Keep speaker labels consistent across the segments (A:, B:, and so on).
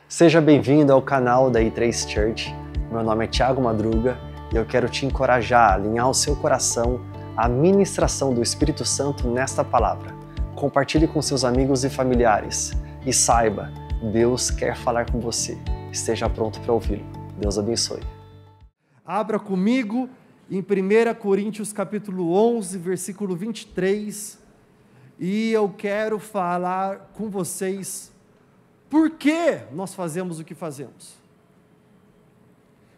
A: Seja bem-vindo ao canal da I3 Church. Meu nome é Thiago Madruga e eu quero te encorajar a alinhar o seu coração à ministração do Espírito Santo nesta palavra. Compartilhe com seus amigos e familiares e saiba, Deus quer falar com você. Esteja pronto para ouvi-lo. Deus abençoe.
B: Abra comigo em 1 Coríntios capítulo 11, versículo 23, e eu quero falar com vocês por que nós fazemos o que fazemos.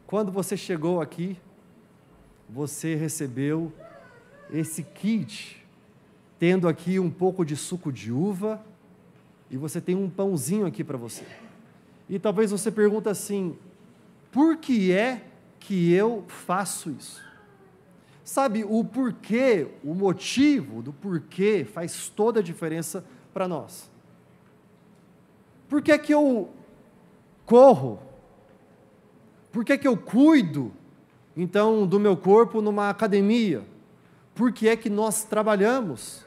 B: Quando você chegou aqui, você recebeu esse kit, tendo aqui um pouco de suco de uva, e você tem um pãozinho aqui para você. E talvez você pergunte assim, por que é que eu faço isso? Sabe, o porquê, o motivo do porquê faz toda a diferença para nós. Por que é que eu corro? Por que é que eu cuido, então, do meu corpo numa academia? Por que é que nós trabalhamos?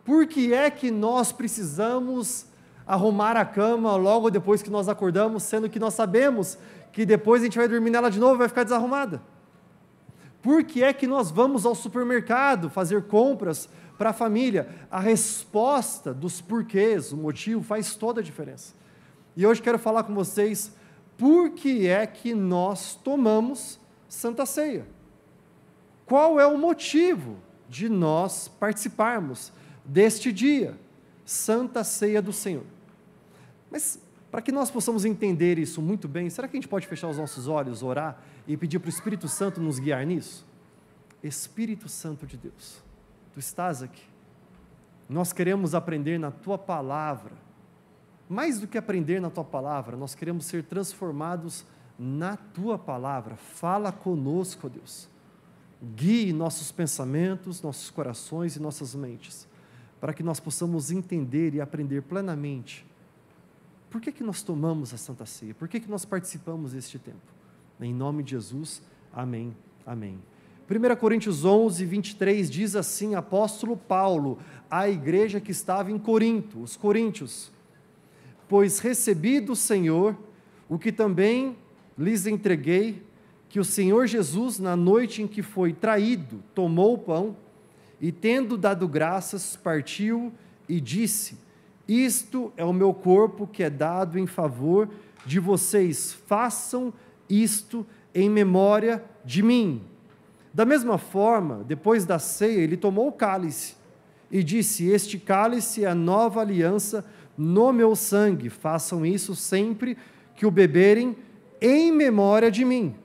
B: Por que é que nós precisamos arrumar a cama logo depois que nós acordamos, sendo que nós sabemos que depois a gente vai dormir nela de novo e vai ficar desarrumada? Por que é que nós vamos ao supermercado fazer compras para a família? A resposta dos porquês, o motivo, faz toda a diferença. E hoje quero falar com vocês por que é que nós tomamos Santa Ceia. Qual é o motivo de nós participarmos deste dia, Santa Ceia do Senhor? Mas para que nós possamos entender isso muito bem, será que a gente pode fechar os nossos olhos, orar e pedir para o Espírito Santo nos guiar nisso? Espírito Santo de Deus, Tu estás aqui. Nós queremos aprender na Tua Palavra. Mais do que aprender na Tua Palavra, nós queremos ser transformados na Tua Palavra. Fala conosco, ó Deus. Guie nossos pensamentos, nossos corações e nossas mentes, para que nós possamos entender e aprender plenamente por que nós tomamos a Santa Ceia, por que nós participamos deste tempo. Em nome de Jesus, amém, amém. 1 Coríntios 11, 23 diz assim, apóstolo Paulo, à igreja que estava em Corinto, os coríntios: pois recebi do Senhor o que também lhes entreguei, que o Senhor Jesus, na noite em que foi traído, tomou o pão e, tendo dado graças, partiu e disse: isto é o meu corpo que é dado em favor de vocês, façam isto em memória de mim. Da mesma forma, depois da ceia, ele tomou o cálice e disse: este cálice é a nova aliança no meu sangue, façam isso sempre que o beberem em memória de mim.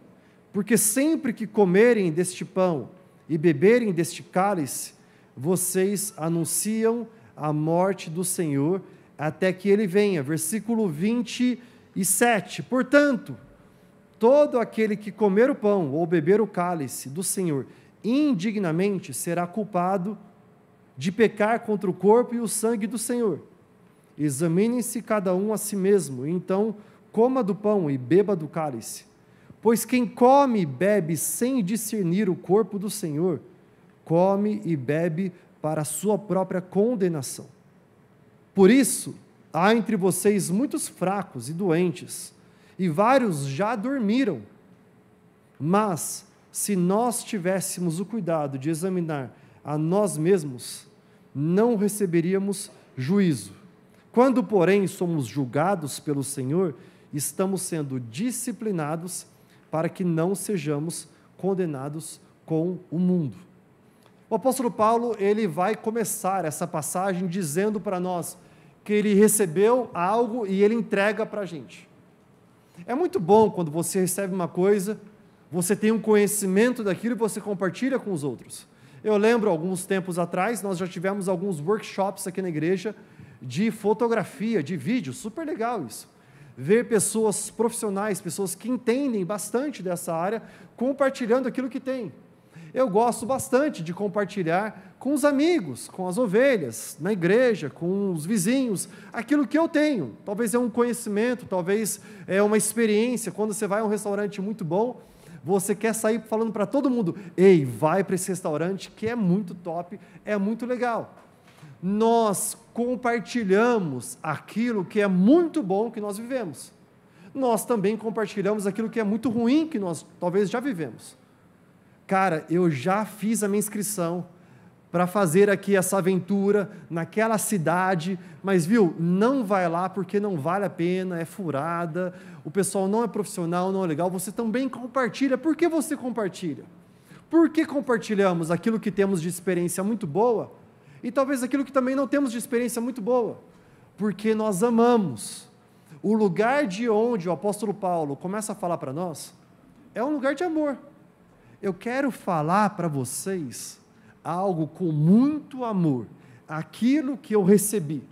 B: Porque sempre que comerem deste pão e beberem deste cálice, vocês anunciam a morte do Senhor até que Ele venha. Versículo 27. Portanto, todo aquele que comer o pão ou beber o cálice do Senhor indignamente será culpado de pecar contra o corpo e o sangue do Senhor. Examinem-se cada um a si mesmo, e então coma do pão e beba do cálice. Pois quem come e bebe sem discernir o corpo do Senhor, come e bebe para a sua própria condenação. Por isso, há entre vocês muitos fracos e doentes, e vários já dormiram. Mas, se nós tivéssemos o cuidado de examinar a nós mesmos, não receberíamos juízo. Quando, porém, somos julgados pelo Senhor, estamos sendo disciplinados para que não sejamos condenados com o mundo. O apóstolo Paulo, ele vai começar essa passagem dizendo para nós que ele recebeu algo e ele entrega para a gente. É muito bom quando você recebe uma coisa, você tem um conhecimento daquilo e você compartilha com os outros. Eu lembro, alguns tempos atrás, nós já tivemos alguns workshops aqui na igreja de fotografia, de vídeo, super legal isso. Ver pessoas profissionais, pessoas que entendem bastante dessa área, compartilhando aquilo que tem. Eu gosto bastante de compartilhar com os amigos, com as ovelhas, na igreja, com os vizinhos, aquilo que eu tenho. Talvez é um conhecimento, talvez é uma experiência. Quando você vai a um restaurante muito bom, você quer sair falando para todo mundo: ei, vai para esse restaurante que é muito top, é muito legal. Nós compartilhamos aquilo que é muito bom que nós vivemos. nós também compartilhamos aquilo que é muito ruim, que nós talvez já vivemos. Cara, eu já fiz a minha inscrição para fazer aqui essa aventura naquela cidade, mas viu, não vai lá porque não vale a pena, é furada, o pessoal não é profissional, não é legal. Você também compartilha. Por que você compartilha? Por que compartilhamos aquilo que temos de experiência muito boa e talvez aquilo que também não temos de experiência muito boa? Porque nós amamos. O lugar de onde o apóstolo Paulo começa a falar para nós é um lugar de amor. Eu quero falar para vocês algo com muito amor, aquilo que eu recebi.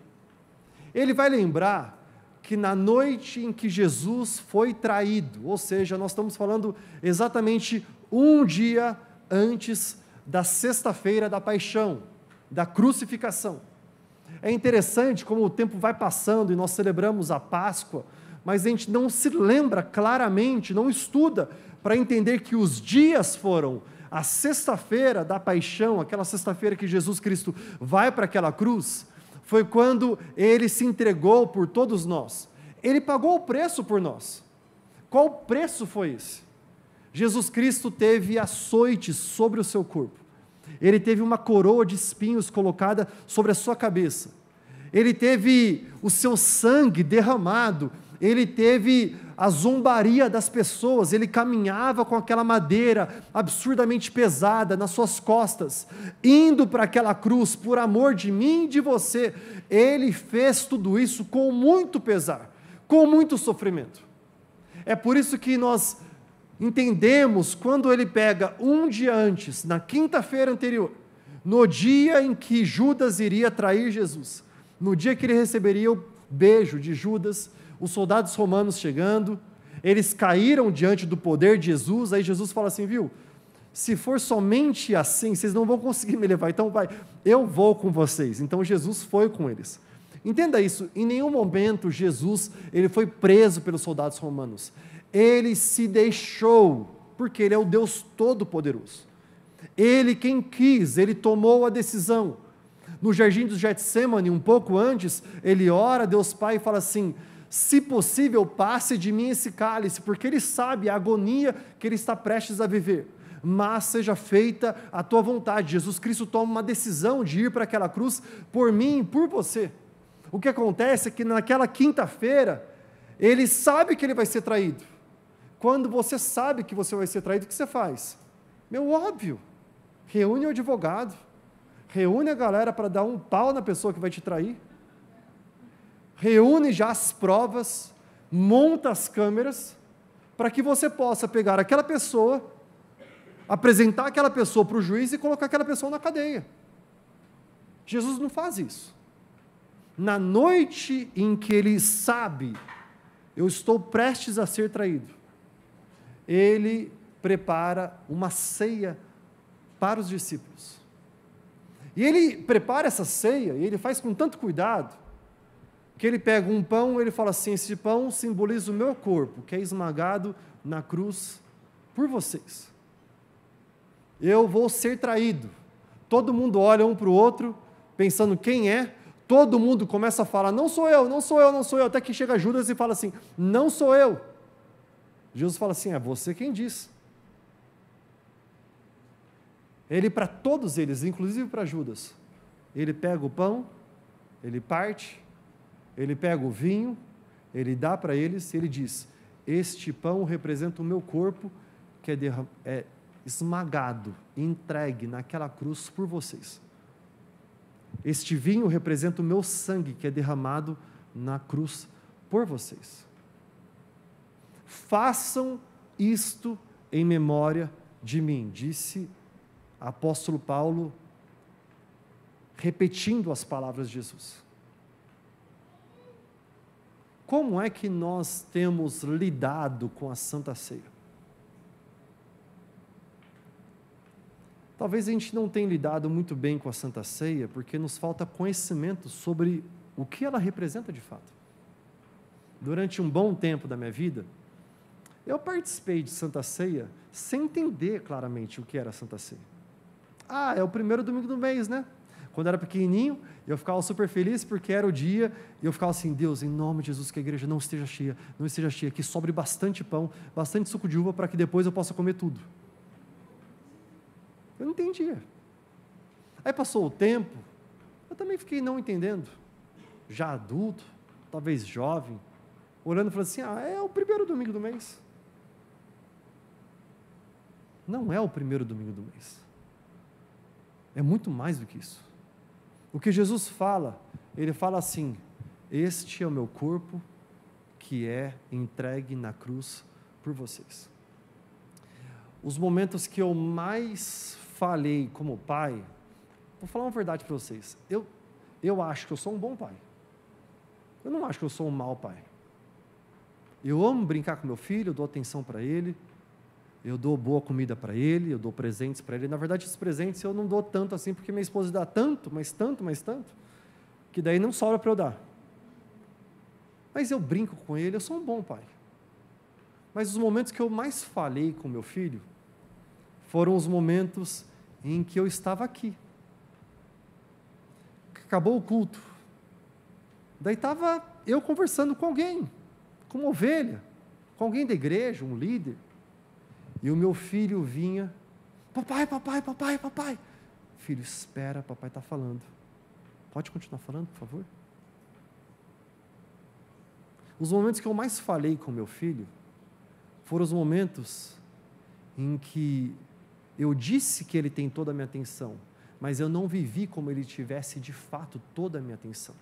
B: Ele vai lembrar que na noite em que Jesus foi traído, ou seja, nós estamos falando exatamente um dia antes da sexta-feira da paixão, da crucificação. É interessante como o tempo vai passando e nós celebramos a Páscoa, mas a gente não se lembra claramente, não estuda para entender que os dias foram a sexta-feira da paixão, aquela sexta-feira que Jesus Cristo vai para aquela cruz, foi quando ele se entregou por todos nós. Ele pagou o preço por nós. Qual preço foi esse? Jesus Cristo teve açoites sobre o seu corpo. Ele teve uma coroa de espinhos colocada sobre a sua cabeça. Ele teve o seu sangue derramado. Ele teve a zombaria das pessoas. Ele caminhava com aquela madeira absurdamente pesada nas suas costas, indo para aquela cruz por amor de mim e de você. Ele fez tudo isso com muito pesar, com muito sofrimento. É por isso que nós entendemos quando ele pega um dia antes, na quinta-feira anterior, no dia em que Judas iria trair Jesus, no dia que ele receberia o beijo de Judas, os soldados romanos chegando, eles caíram diante do poder de Jesus. Aí Jesus fala assim, viu, se for somente assim, vocês não vão conseguir me levar, então vai, eu vou com vocês. Então Jesus foi com eles. Entenda isso, em nenhum momento Jesus, ele foi preso pelos soldados romanos. Ele se deixou, porque ele é o Deus Todo-Poderoso. Ele quem quis, ele tomou a decisão. No jardim do Getsêmani, um pouco antes, ele ora a Deus Pai e fala assim, se possível, passe de mim esse cálice, porque ele sabe a agonia que ele está prestes a viver, mas seja feita a tua vontade. Jesus Cristo toma uma decisão de ir para aquela cruz por mim e por você. O que acontece é que naquela quinta-feira, ele sabe que ele vai ser traído. Quando você sabe que você vai ser traído, o que você faz? Meu, óbvio, reúne o advogado, reúne a galera para dar um pau na pessoa que vai te trair, reúne já as provas, monta as câmeras, para que você possa pegar aquela pessoa, apresentar aquela pessoa para o juiz e colocar aquela pessoa na cadeia. Jesus não faz isso. Na noite em que ele sabe, eu estou prestes a ser traído, ele prepara uma ceia para os discípulos. E ele prepara essa ceia, e ele faz com tanto cuidado, que ele pega um pão, ele fala assim, esse pão simboliza o meu corpo, que é esmagado na cruz por vocês. Eu vou ser traído. Todo mundo olha um para o outro, pensando quem é, todo mundo começa a falar, não sou eu, não sou eu, não sou eu, até que chega Judas e fala assim, não sou eu. Jesus fala assim, é você quem diz. Ele, para todos eles, inclusive para Judas, ele pega o pão, ele parte, ele pega o vinho, ele dá para eles, e ele diz, este pão representa o meu corpo, que é esmagado, entregue naquela cruz por vocês. Este vinho representa o meu sangue, que é derramado na cruz por vocês. Façam isto em memória de mim, disse apóstolo Paulo, repetindo as palavras de Jesus. Como é que nós temos lidado com a Santa Ceia? Talvez a gente não tenha lidado muito bem com a Santa Ceia, porque nos falta conhecimento sobre o que ela representa de fato. Durante um bom tempo da minha vida, eu participei de Santa Ceia sem entender claramente o que era a Santa Ceia. É o primeiro domingo do mês, né? Quando eu era pequenininho, eu ficava super feliz porque era o dia, e eu ficava assim, Deus, em nome de Jesus, que a igreja não esteja cheia, que sobre bastante pão, bastante suco de uva, para que depois eu possa comer tudo. Eu não entendia. Aí passou o tempo, eu também fiquei não entendendo, já adulto, talvez jovem, olhando e falando assim, é o primeiro domingo do mês. Não é o primeiro domingo do mês. É muito mais do que isso. O que Jesus fala, ele fala assim, este é o meu corpo que é entregue na cruz por vocês. Os momentos que eu mais falei como pai, vou falar uma verdade para vocês, eu acho que eu sou um bom pai. Eu não acho que eu sou um mau pai. Eu amo brincar com meu filho, eu dou atenção para ele, eu dou boa comida para ele, eu dou presentes para ele. Na verdade, esses presentes eu não dou tanto assim, porque minha esposa dá tanto, que daí não sobra para eu dar. Mas eu brinco com ele, eu sou um bom pai. Mas os momentos que eu mais falei com meu filho, foram os momentos em que eu estava aqui. Acabou o culto. Daí estava eu conversando com alguém, com uma ovelha, com alguém da igreja, um líder. E o meu filho vinha, papai. Filho, espera, papai está falando. Pode continuar falando, por favor? Os momentos que eu mais falei com meu filho, foram os momentos em que eu disse que ele tem toda a minha atenção, mas eu não vivi como ele tivesse de fato toda a minha atenção.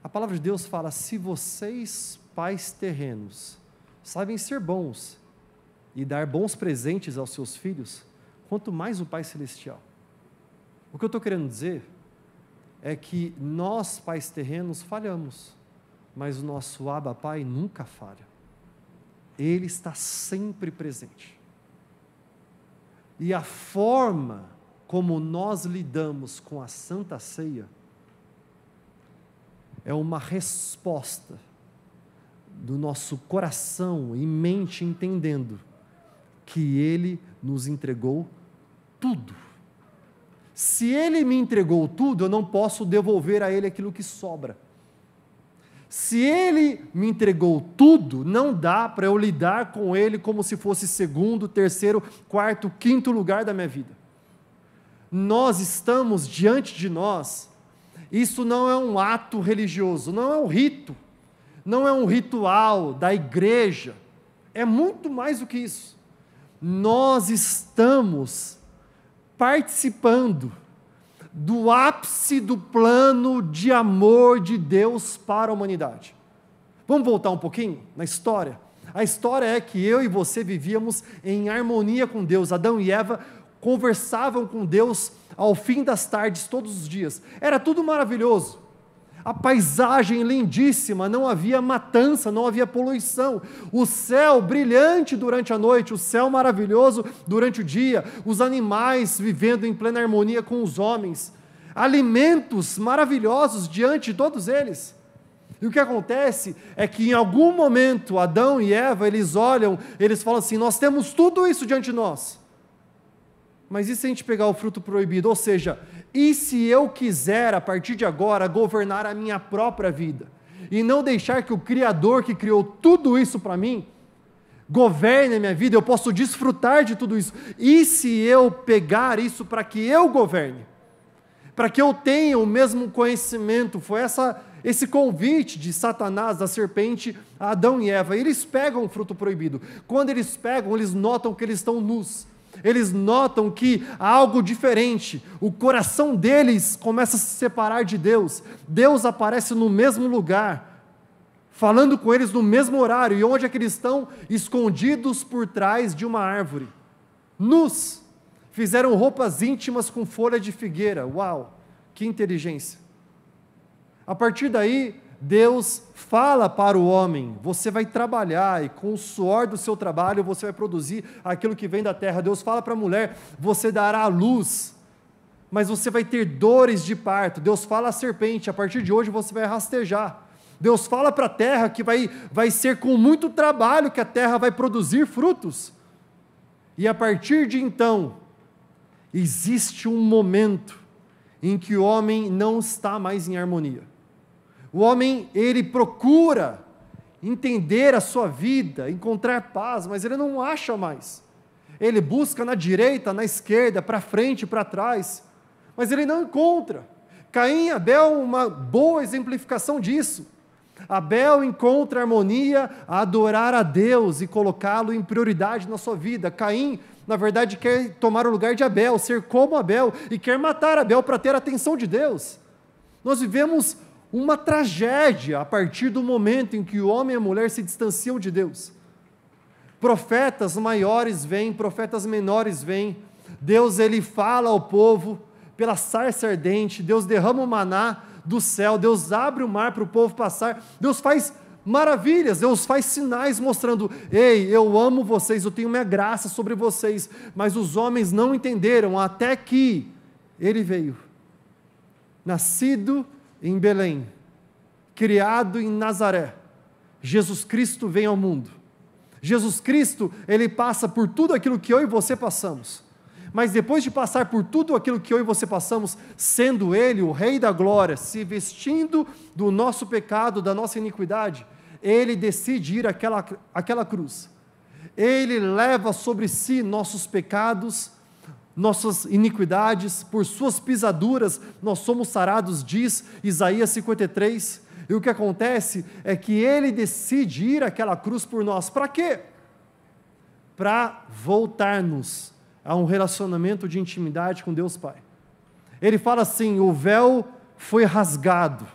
B: A palavra de Deus fala, se vocês, pais terrenos, sabem ser bons e dar bons presentes aos seus filhos, quanto mais o Pai Celestial. O que eu estou querendo dizer é que nós, pais terrenos, falhamos, mas o nosso Abba Pai nunca falha. Ele está sempre presente. E a forma como nós lidamos com a Santa Ceia é uma resposta do nosso coração e mente entendendo que Ele nos entregou tudo. Se Ele me entregou tudo, eu não posso devolver a Ele aquilo que sobra. Se Ele me entregou tudo, não dá para eu lidar com Ele como se fosse segundo, terceiro, quarto, quinto lugar da minha vida. Nós estamos diante de nós, isso não é um ato religioso, não é um rito, não é um ritual da igreja, é muito mais do que isso. Nós estamos participando do ápice do plano de amor de Deus para a humanidade. Vamos voltar um pouquinho na história? A história é que eu e você vivíamos em harmonia com Deus. Adão e Eva conversavam com Deus ao fim das tardes, todos os dias. Era tudo maravilhoso. A paisagem lindíssima, não havia matança, não havia poluição, o céu brilhante durante a noite, o céu maravilhoso durante o dia, os animais vivendo em plena harmonia com os homens, alimentos maravilhosos diante de todos eles. E o que acontece é que em algum momento Adão e Eva, eles olham, eles falam assim, nós temos tudo isso diante de nós, mas e se a gente pegar o fruto proibido? Ou seja, e se eu quiser, a partir de agora, governar a minha própria vida, e não deixar que o Criador que criou tudo isso para mim, governe a minha vida, eu posso desfrutar de tudo isso, e se eu pegar isso para que eu governe, para que eu tenha o mesmo conhecimento? Foi esse convite de Satanás, da serpente, a Adão e Eva. Eles pegam o fruto proibido, quando eles pegam, eles notam que eles estão nus, eles notam que há algo diferente, o coração deles começa a se separar de Deus, Deus aparece no mesmo lugar, falando com eles no mesmo horário, e onde é que eles estão? Escondidos por trás de uma árvore, nus, fizeram roupas íntimas com folha de figueira. Uau, que inteligência! A partir daí, Deus fala para o homem, você vai trabalhar e com o suor do seu trabalho você vai produzir aquilo que vem da terra. Deus fala para a mulher, você dará à luz, mas você vai ter dores de parto. Deus fala à serpente, a partir de hoje você vai rastejar. Deus fala para a terra que vai ser com muito trabalho que a terra vai produzir frutos. E a partir de então, existe um momento em que o homem não está mais em harmonia. O homem, ele procura entender a sua vida, encontrar paz, mas ele não acha mais. Ele busca na direita, na esquerda, para frente, para trás, mas ele não encontra. Caim e Abel, uma boa exemplificação disso. Abel encontra harmonia a adorar a Deus e colocá-lo em prioridade na sua vida. Caim, na verdade, quer tomar o lugar de Abel, ser como Abel, e quer matar Abel para ter a atenção de Deus. Nós vivemos uma tragédia a partir do momento em que o homem e a mulher se distanciam de Deus. Profetas maiores vêm, profetas menores vêm. Deus, ele fala ao povo pela sarça ardente. Deus derrama o maná do céu. Deus abre o mar para o povo passar. Deus faz maravilhas. Deus faz sinais mostrando: ei, eu amo vocês, eu tenho minha graça sobre vocês. Mas os homens não entenderam até que ele veio. Nascido em Belém, criado em Nazaré, Jesus Cristo vem ao mundo. Jesus Cristo, ele passa por tudo aquilo que eu e você passamos, mas depois de passar por tudo aquilo que eu e você passamos, sendo ele o Rei da Glória, se vestindo do nosso pecado, da nossa iniquidade, ele decide ir àquela cruz. Ele leva sobre si nossos pecados, nossas iniquidades, por suas pisaduras nós somos sarados, diz Isaías 53, e o que acontece é que ele decide ir àquela cruz por nós. Para quê? Para voltar-nos a um relacionamento de intimidade com Deus Pai. Ele fala assim: o véu foi rasgado,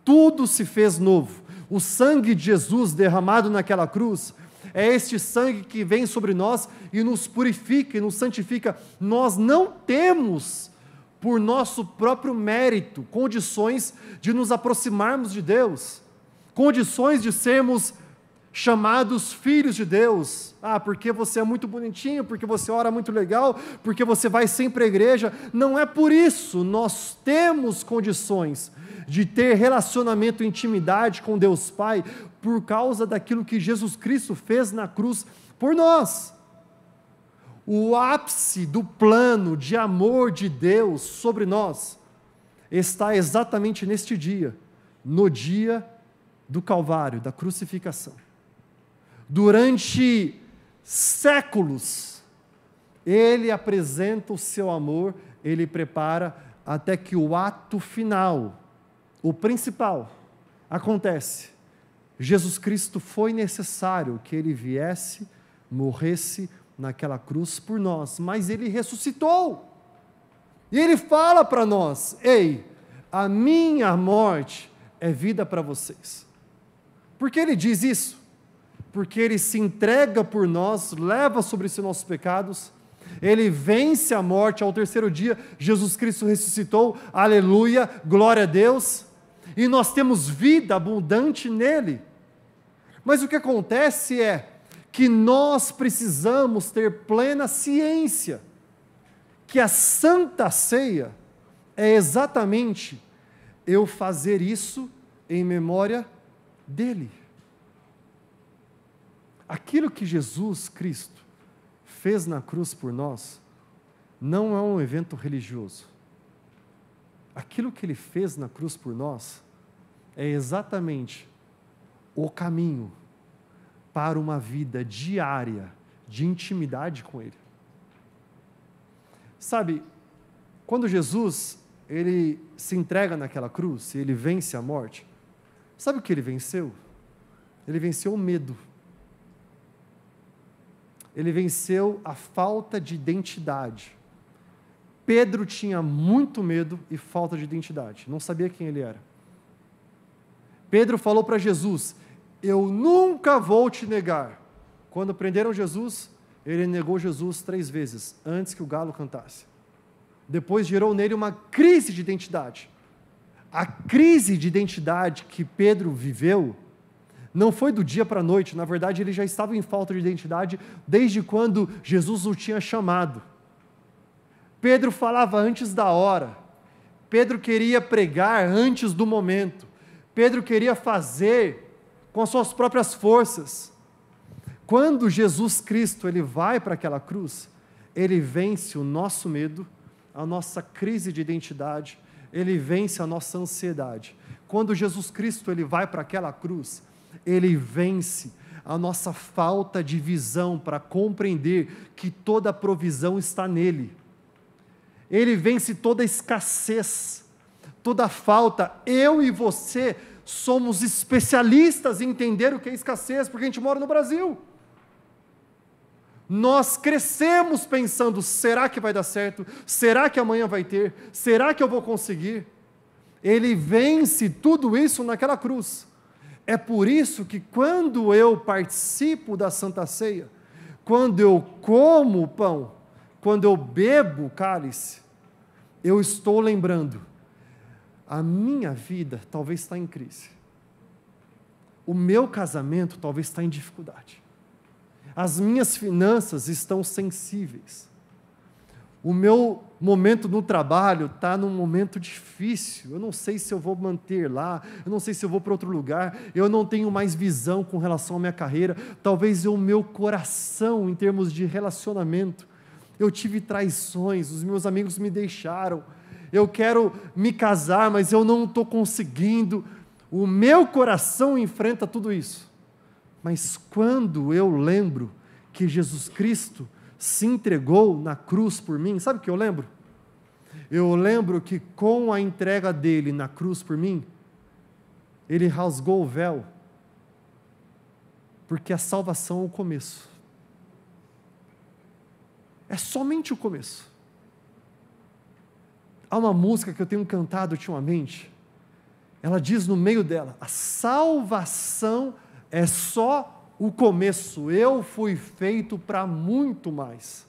B: tudo se fez novo. O sangue de Jesus derramado naquela cruz é este sangue que vem sobre nós e nos purifica e nos santifica. Nós não temos, por nosso próprio mérito, condições de nos aproximarmos de Deus, condições de sermos chamados filhos de Deus. Porque você é muito bonitinho, porque você ora muito legal, porque você vai sempre à igreja. Não é por isso. Nós temos condições de ter relacionamento e intimidade com Deus Pai, por causa daquilo que Jesus Cristo fez na cruz por nós. O ápice do plano de amor de Deus sobre nós está exatamente neste dia, no dia do Calvário, da crucificação. Durante séculos, ele apresenta o seu amor, ele prepara até que o ato final, o principal, acontece. Jesus Cristo foi necessário que ele viesse, morresse naquela cruz por nós, mas ele ressuscitou. E ele fala para nós: ei, a minha morte é vida para vocês. Por que ele diz isso? Porque ele se entrega por nós, leva sobre si nossos pecados, ele vence a morte. Ao terceiro dia, Jesus Cristo ressuscitou, aleluia, glória a Deus, e nós temos vida abundante nele. Mas o que acontece é que nós precisamos ter plena ciência que a Santa Ceia é exatamente eu fazer isso em memória dele. Aquilo que Jesus Cristo fez na cruz por nós não é um evento religioso. Aquilo que ele fez na cruz por nós é exatamente o caminho para uma vida diária de intimidade com ele. Sabe, quando Jesus, ele se entrega naquela cruz, e ele vence a morte, sabe o que ele venceu? Ele venceu o medo. Ele venceu a falta de identidade. Pedro tinha muito medo e falta de identidade, não sabia quem ele era. Pedro falou para Jesus: eu nunca vou te negar. Quando prenderam Jesus, ele negou Jesus 3 vezes, antes que o galo cantasse. Depois gerou nele uma crise de identidade. A crise de identidade que Pedro viveu não foi do dia para a noite. Na verdade, ele já estava em falta de identidade desde quando Jesus o tinha chamado. Pedro falava antes da hora. Pedro queria pregar antes do momento. Pedro queria fazer com as suas próprias forças. Quando Jesus Cristo ele vai para aquela cruz, ele vence o nosso medo, a nossa crise de identidade, ele vence a nossa ansiedade. Quando Jesus Cristo ele vai para aquela cruz, ele vence a nossa falta de visão para compreender que toda a provisão está nele. Ele vence toda a escassez, toda a falta. Eu e você somos especialistas em entender o que é escassez, porque a gente mora no Brasil. Nós crescemos pensando, será que vai dar certo? Será que amanhã vai ter? Será que eu vou conseguir? Ele vence tudo isso naquela cruz. É por isso que quando eu participo da Santa Ceia, quando eu como o pão, quando eu bebo o cálice, eu estou lembrando, a minha vida talvez está em crise. O meu casamento talvez está em dificuldade. As minhas finanças estão sensíveis. O meu momento no trabalho está num momento difícil. Eu não sei se eu vou manter lá, eu não sei se eu vou para outro lugar, eu não tenho mais visão com relação à minha carreira. Talvez o meu coração, em termos de relacionamento, eu tive traições, os meus amigos me deixaram. Eu quero me casar, mas eu não estou conseguindo. O meu coração enfrenta tudo isso. Mas quando eu lembro que Jesus Cristo se entregou na cruz por mim, sabe o que eu lembro? Eu lembro que com a entrega dele na cruz por mim, ele rasgou o véu, porque a salvação é o começo. É somente o começo. Há uma música que eu tenho cantado ultimamente, ela diz no meio dela, a salvação é só o começo, eu fui feito para muito mais.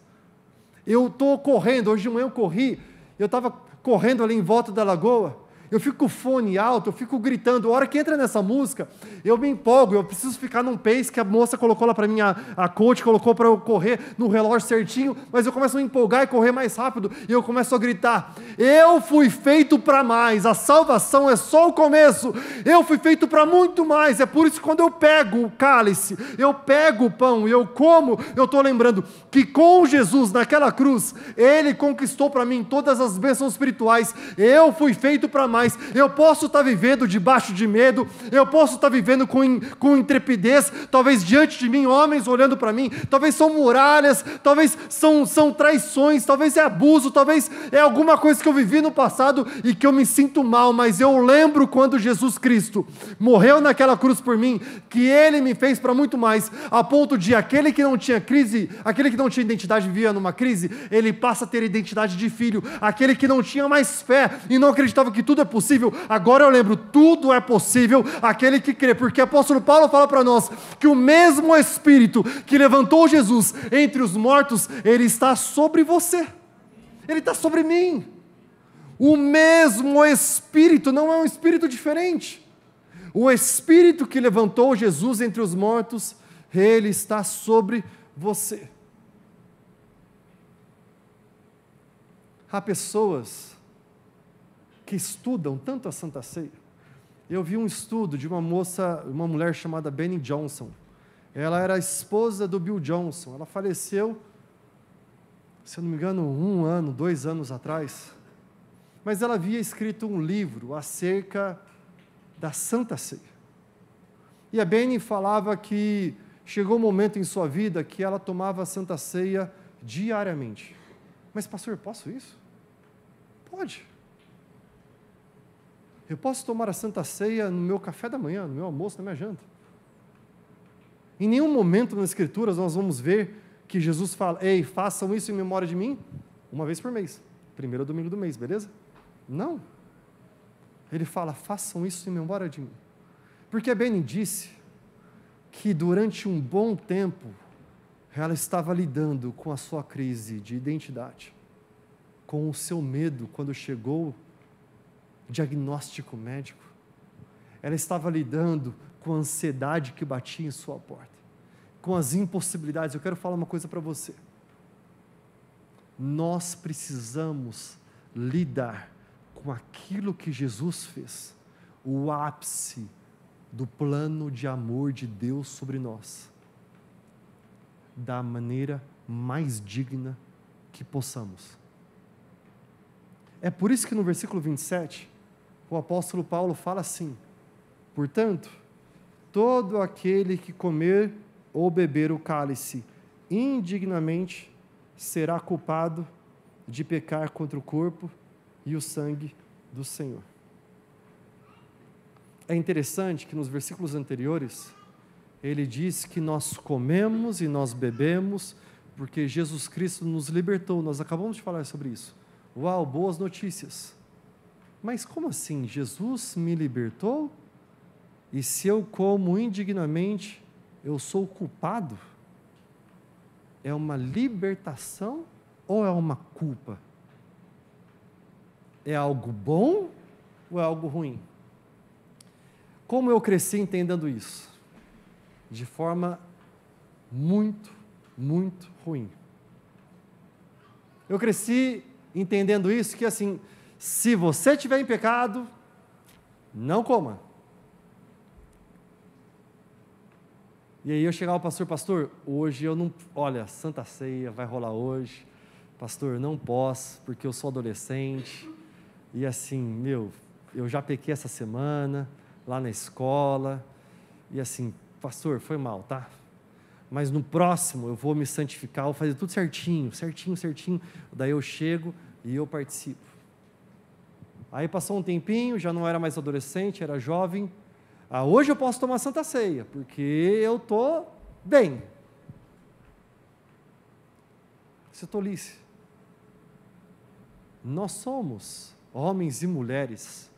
B: Eu estou correndo, hoje de manhã eu corri, eu estava correndo ali em volta da lagoa, eu fico com o fone alto, eu fico gritando, a hora que entra nessa música, eu me empolgo, eu preciso ficar num pace que a moça colocou lá para mim, a coach colocou para eu correr no relógio certinho, mas eu começo a me empolgar e correr mais rápido, e eu começo a gritar, eu fui feito para mais, a salvação é só o começo, eu fui feito para muito mais. É por isso que quando eu pego o cálice, eu pego o pão e eu como, eu estou lembrando que com Jesus naquela cruz, Ele conquistou para mim todas as bênçãos espirituais, eu fui feito para mais. Eu posso estar vivendo debaixo de medo, eu posso estar vivendo com intrepidez, talvez diante de mim, homens olhando para mim, talvez são muralhas, talvez são traições, talvez é abuso, talvez é alguma coisa que eu vivi no passado e que eu me sinto mal, mas eu lembro quando Jesus Cristo morreu naquela cruz por mim, que Ele me fez para muito mais, a ponto de aquele que não tinha crise, aquele que não tinha identidade vivia numa crise, ele passa a ter identidade de filho, aquele que não tinha mais fé e não acreditava que tudo é possível, agora eu lembro, tudo é possível aquele que crê, porque o apóstolo Paulo fala para nós, que o mesmo Espírito que levantou Jesus entre os mortos, Ele está sobre você, Ele está sobre mim, o mesmo Espírito, não é um Espírito diferente, o Espírito que levantou Jesus entre os mortos, Ele está sobre você. Há pessoas que estudam tanto a Santa Ceia. Eu vi um estudo de uma mulher chamada Benny Johnson. Ela era a esposa do Bill Johnson. Ela faleceu, se eu não me engano, 1 ano, 2 anos atrás. Mas ela havia escrito um livro acerca da Santa Ceia. E a Benny falava que chegou um momento em sua vida que ela tomava a Santa Ceia diariamente. Mas, pastor, posso isso? Pode. Eu posso tomar a Santa Ceia no meu café da manhã, no meu almoço, na minha janta. Em nenhum momento nas Escrituras nós vamos ver que Jesus fala, ei, façam isso em memória de mim, uma vez por mês, primeiro domingo do mês, beleza? Não. Ele fala, façam isso em memória de mim. Porque a Benny disse que durante um bom tempo, ela estava lidando com a sua crise de identidade, com o seu medo quando chegou diagnóstico médico, ela estava lidando com a ansiedade que batia em sua porta, com as impossibilidades. Eu quero falar uma coisa para você, nós precisamos lidar com aquilo que Jesus fez, o ápice do plano de amor de Deus sobre nós, da maneira mais digna que possamos. É por isso que no versículo 27, o apóstolo Paulo fala assim: portanto, todo aquele que comer ou beber o cálice indignamente será culpado de pecar contra o corpo e o sangue do Senhor. É interessante que nos versículos anteriores, ele diz que nós comemos e nós bebemos porque Jesus Cristo nos libertou. Nós acabamos de falar sobre isso. Uau, boas notícias. Mas como assim? Jesus me libertou? E se eu como indignamente, eu sou culpado? É uma libertação ou é uma culpa? É algo bom ou é algo ruim? Como eu cresci entendendo isso? De forma muito, muito ruim. Eu cresci entendendo isso, que assim, se você estiver em pecado, não coma. E aí eu chegava ao pastor, hoje eu não, olha, Santa Ceia vai rolar hoje, pastor, não posso, porque eu sou adolescente, e assim, eu já pequei essa semana, lá na escola, e assim, pastor, foi mal, tá? Mas no próximo eu vou me santificar, vou fazer tudo certinho, daí eu chego e eu participo. Aí passou um tempinho, já não era mais adolescente, era jovem, hoje eu posso tomar Santa Ceia, porque eu estou bem. Isso é tolice. Nós somos homens e mulheres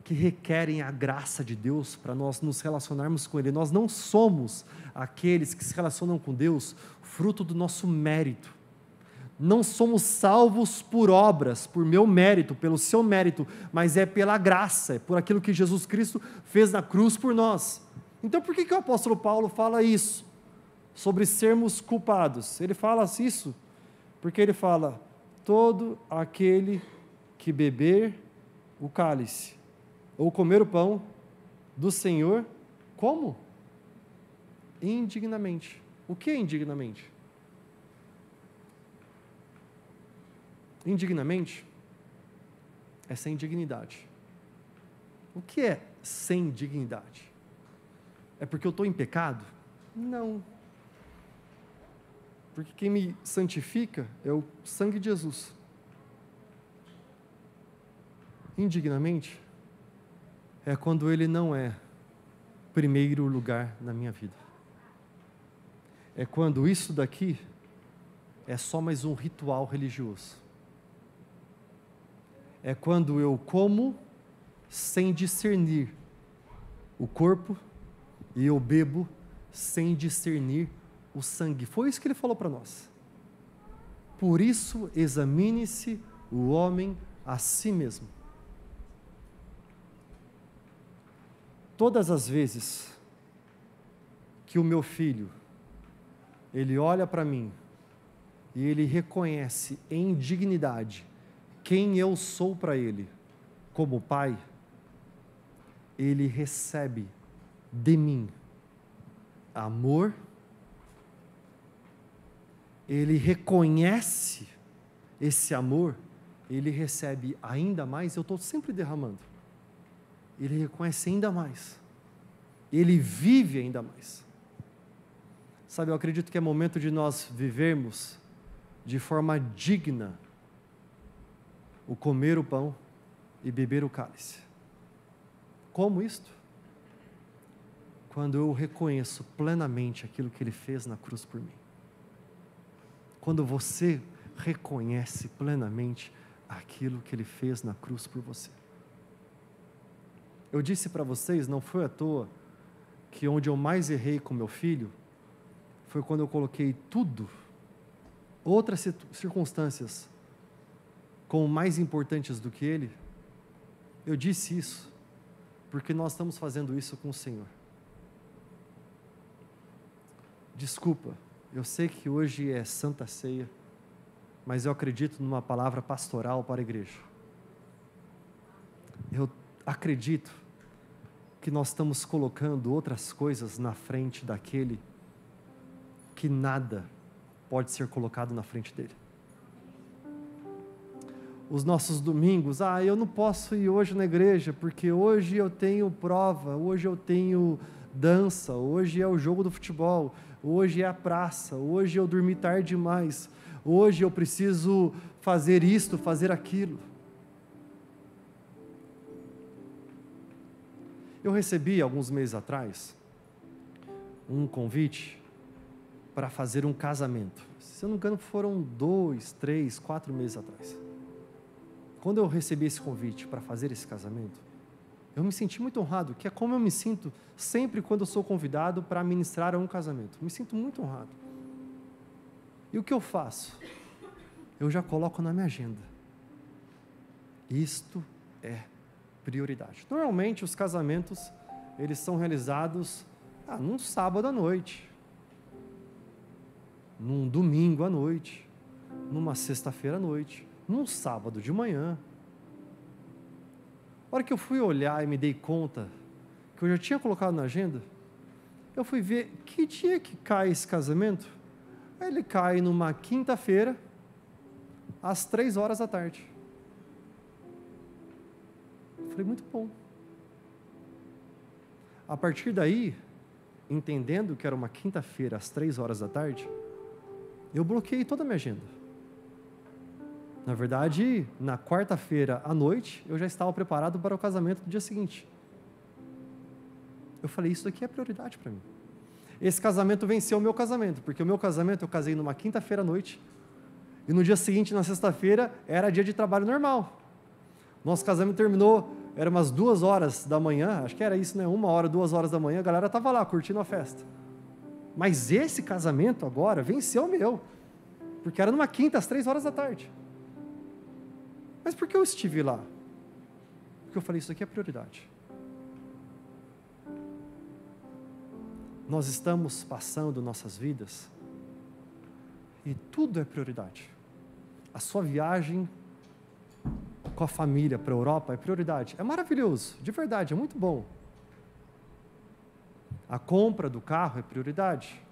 B: que requerem a graça de Deus para nós nos relacionarmos com Ele. Nós não somos aqueles que se relacionam com Deus fruto do nosso mérito. Não somos salvos por obras, por meu mérito, pelo seu mérito, mas é pela graça, é por aquilo que Jesus Cristo fez na cruz por nós. Então por que o apóstolo Paulo fala isso? Sobre sermos culpados. Ele fala isso porque ele fala: todo aquele que beber o cálice ou comer o pão do Senhor, como? Indignamente. O que é indignamente? Indignamente é sem dignidade. O que é sem dignidade? É porque eu estou em pecado? Não. Porque quem me santifica é o sangue de Jesus. Indignamente é quando Ele não é primeiro lugar na minha vida. É quando isso daqui é só mais um ritual religioso. É quando eu como sem discernir o corpo e eu bebo sem discernir o sangue. Foi isso que Ele falou para nós. Por isso, examine-se o homem a si mesmo. Todas as vezes que o meu filho, ele olha para mim e ele reconhece em dignidade quem eu sou para ele como pai, ele recebe de mim amor, ele reconhece esse amor, ele recebe ainda mais, eu estou sempre derramando. Ele reconhece ainda mais. Ele vive ainda mais. Sabe, eu acredito que é momento de nós vivermos de forma digna o comer o pão e beber o cálice. Como isto? Quando eu reconheço plenamente aquilo que Ele fez na cruz por mim. Quando você reconhece plenamente aquilo que Ele fez na cruz por você. Eu disse para vocês, não foi à toa, que onde eu mais errei com meu filho foi quando eu coloquei tudo, outras circunstâncias, como mais importantes do que ele. Eu disse isso, porque nós estamos fazendo isso com o Senhor. Desculpa, eu sei que hoje é Santa Ceia, mas eu acredito numa palavra pastoral para a igreja. Eu acredito que nós estamos colocando outras coisas na frente daquele que nada pode ser colocado na frente dele. os nossos domingos. Eu não posso ir hoje na igreja, porque hoje eu tenho prova, hoje eu tenho dança, hoje é o jogo do futebol, hoje é a praça, hoje eu dormi tarde demais, hoje eu preciso fazer isto, fazer aquilo. Eu recebi, alguns meses atrás, um convite para fazer um casamento. Se eu não me engano, foram 2, 3, 4 meses atrás. Quando eu recebi esse convite para fazer esse casamento, eu me senti muito honrado, que é como eu me sinto sempre quando eu sou convidado para ministrar a um casamento. Me sinto muito honrado. E o que eu faço? Eu já coloco na minha agenda. Isto é prioridade. Normalmente os casamentos, eles são realizados num sábado à noite, num domingo à noite, numa sexta-feira à noite, num sábado de manhã. A hora que eu fui olhar e me dei conta que eu já tinha colocado na agenda, eu fui ver que dia que cai esse casamento. Ele cai numa quinta-feira, às 3 horas da tarde. Eu falei, muito bom. A partir daí, entendendo que era uma quinta-feira, às 3 horas da tarde, eu bloqueei toda a minha agenda. Na verdade, na quarta-feira à noite, eu já estava preparado para o casamento do dia seguinte. Eu falei, isso aqui é prioridade para mim. Esse casamento venceu o meu casamento, porque o meu casamento eu casei numa quinta-feira à noite, e no dia seguinte, na sexta-feira, era dia de trabalho normal. Nosso casamento terminou, era umas 2 horas da manhã, acho que era isso, né? 1 hora, 2 horas da manhã, a galera estava lá, curtindo a festa. Mas esse casamento agora venceu o meu, porque era numa quinta, às 3 horas da tarde. Mas por que eu estive lá? Porque eu falei, isso aqui é prioridade. Nós estamos passando nossas vidas e tudo é prioridade. A sua viagem com a família para a Europa é prioridade. É maravilhoso, de verdade, é muito bom. A compra do carro é prioridade.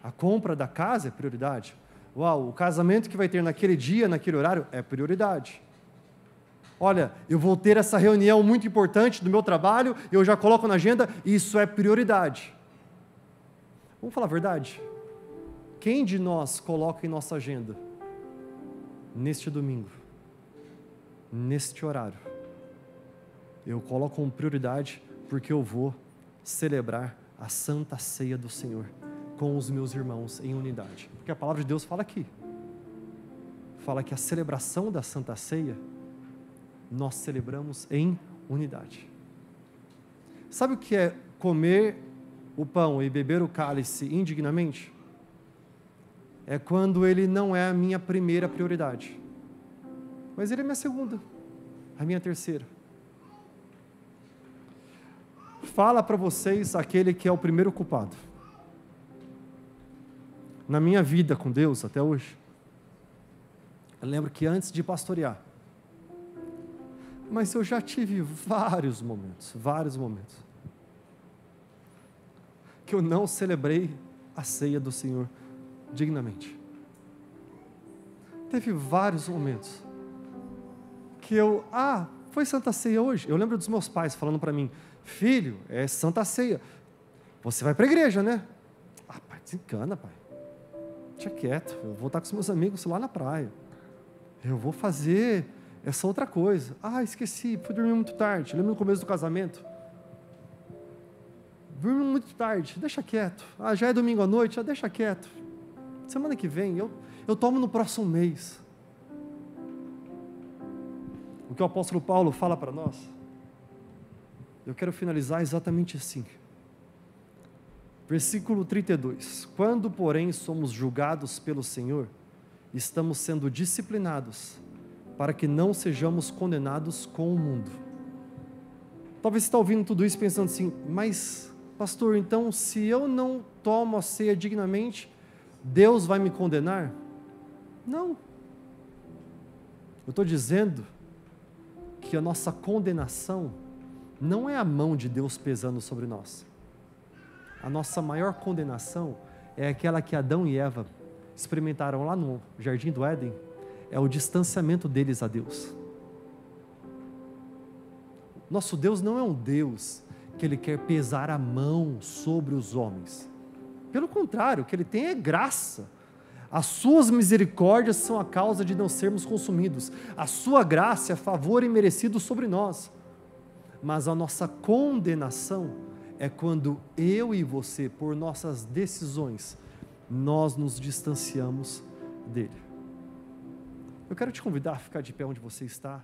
B: A compra da casa é prioridade. Uau, o casamento que vai ter naquele dia, naquele horário, é prioridade. Olha, eu vou ter essa reunião muito importante do meu trabalho, eu já coloco na agenda, isso é prioridade. Vamos falar a verdade? Quem de nós coloca em nossa agenda, neste domingo, neste horário, eu coloco como prioridade porque eu vou celebrar a Santa Ceia do Senhor com os meus irmãos em unidade. Porque a palavra de Deus fala aqui, fala que a celebração da Santa Ceia, nós celebramos em unidade. Sabe o que é comer o pão e beber o cálice indignamente? É quando ele não é a minha primeira prioridade, mas ele é minha segunda, a minha terceira. Fala para vocês aquele que é o primeiro culpado. Na minha vida com Deus até hoje, eu lembro que antes de pastorear, mas eu já tive vários momentos, que eu não celebrei a ceia do Senhor dignamente. Teve vários momentos que eu, foi Santa Ceia hoje. Eu lembro dos meus pais falando para mim, filho, é Santa Ceia, você vai para a igreja, né? Pai, desencana, pai, deixa quieto, eu vou estar com os meus amigos lá na praia, eu vou fazer essa outra coisa. Esqueci, fui dormir muito tarde. Lembra no começo do casamento? Dormi muito tarde, deixa quieto. Já é domingo à noite, deixa quieto. Semana que vem, eu tomo no próximo mês. O que o apóstolo Paulo fala para nós, eu quero finalizar exatamente assim. Versículo 32. Quando, porém, somos julgados pelo Senhor, estamos sendo disciplinados, para que não sejamos condenados com o mundo. Talvez você está ouvindo tudo isso pensando assim, mas pastor, então se eu não tomo a ceia dignamente, Deus vai me condenar? Não. Eu estou dizendo que a nossa condenação não é a mão de Deus pesando sobre nós. A nossa maior condenação é aquela que Adão e Eva experimentaram lá no Jardim do Éden, é o distanciamento deles a Deus. Nosso Deus não é um Deus que Ele quer pesar a mão sobre os homens. Pelo contrário, o que Ele tem é graça. As suas misericórdias são a causa de não sermos consumidos. A sua graça é favor imerecido sobre nós. Mas a nossa condenação é quando eu e você, por nossas decisões, nós nos distanciamos dele. Eu quero te convidar a ficar de pé onde você está.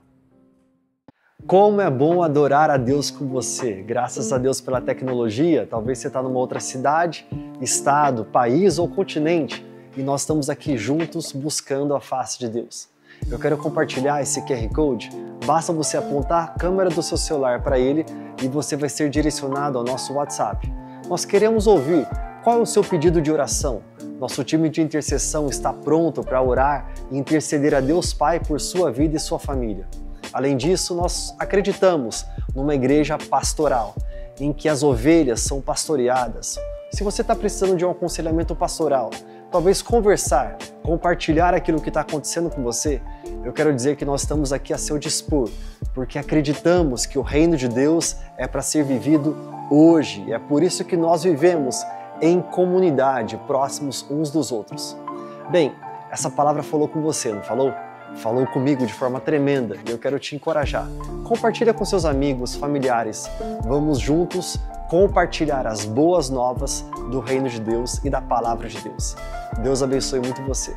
A: Como é bom adorar a Deus com você. Graças a Deus pela tecnologia, talvez você está numa outra cidade, estado, país ou continente, e nós estamos aqui juntos buscando a face de Deus. Eu quero compartilhar esse QR Code. Basta você apontar a câmera do seu celular para ele e você vai ser direcionado ao nosso WhatsApp. Nós queremos ouvir qual é o seu pedido de oração. Nosso time de intercessão está pronto para orar e interceder a Deus Pai por sua vida e sua família. Além disso, nós acreditamos numa igreja pastoral, em que as ovelhas são pastoreadas. Se você está precisando de um aconselhamento pastoral, talvez conversar, compartilhar aquilo que está acontecendo com você, eu quero dizer que nós estamos aqui a seu dispor, porque acreditamos que o reino de Deus é para ser vivido hoje. E é por isso que nós vivemos em comunidade, próximos uns dos outros. Bem, essa palavra falou com você, não falou? Falou comigo de forma tremenda e eu quero te encorajar. Compartilha com seus amigos, familiares. Vamos juntos compartilhar as boas novas do reino de Deus e da palavra de Deus. Deus abençoe muito você.